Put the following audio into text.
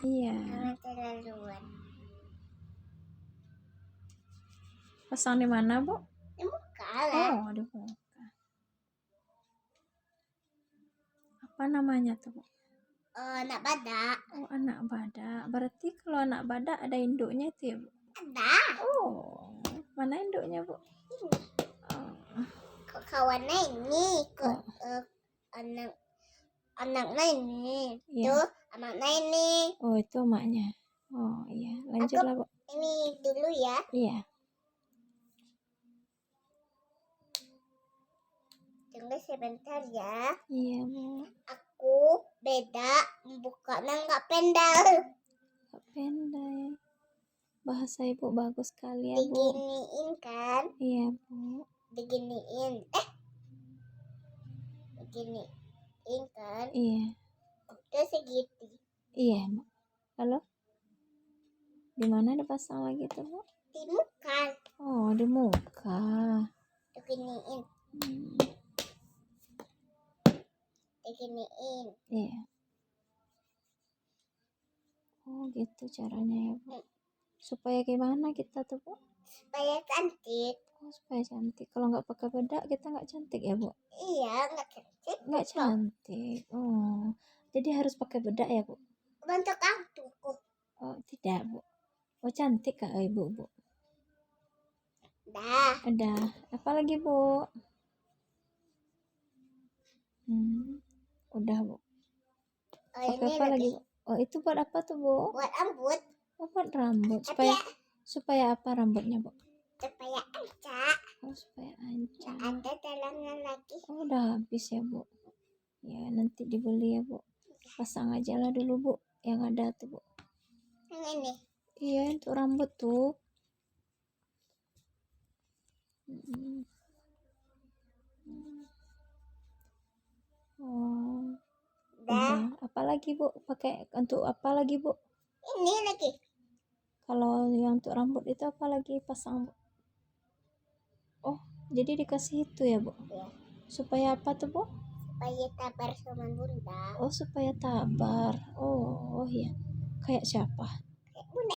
Iya. Jangan terlaluan. Pasang di mana, Bu? Di muka lah. Oh, di muka. Apa namanya tuh, Bu? Anak badak. Oh, anak badak. Berarti kalau anak badak ada induknya itu ya, Bu? Ada. Oh, mana induknya, Bu? Oh, Kok kawannya ini. Kok oh, anaknya ini. iya. Tuh, anaknya ini. Oh, itu emaknya. Oh, iya. Lanjutlah, Bu. Ini dulu ya. Iya. Tunggu sebentar ya. Iya, Bu. Aku beda bukanya nggak pendal. Nggak pendek. Bahasa Ibu bagus sekali ya, Bu. Diginiin kan? Iya, Bu. Diginiin. Diginiin kan? Iya. Udah segitu. Iya, Bu. Lalu? Di mana dipasang lagi tuh, Bu? Di muka. Oh, di muka. Diginiin. Diginiin. Iya. Oh, gitu caranya ya, Bu. Supaya gimana kita tuh, Bu? Supaya cantik. Oh, supaya cantik. Kalau nggak pakai bedak kita nggak cantik ya, Bu? Iya, nggak cantik. Nggak cantik. Oh, jadi harus pakai bedak ya, Bu? Bentuk aku. Oh, tidak, Bu. Oh, cantik kak Ibu, Bu? Dah. Udah. Apa lagi, Bu? Udah, Bu. Pakai Ini apa lagi, Bu? Oh, itu buat apa tuh, Bu? buat rambut. Oh, buat rambut. Tapi Supaya apa rambutnya, Bu? supaya ancak. Oh, supaya ancak. Ada dalamnya lagi. Oh, udah habis ya, Bu? Ya, nanti dibeli ya, Bu. Pasang aja lah dulu, Bu. Yang ada tuh, Bu. Yang ini. Iya, untuk rambut tuh. Oh, udah. Apa lagi, Bu? Pakai untuk apa lagi, Bu? Ini lagi. Kalau yang untuk rambut itu apa lagi pasang, Bu? Oh, jadi dikasih itu ya, Bu? Ya. Supaya apa tuh, Bu? Supaya tabar sama bunda. Oh, supaya tabar. Oh, iya. Kayak siapa?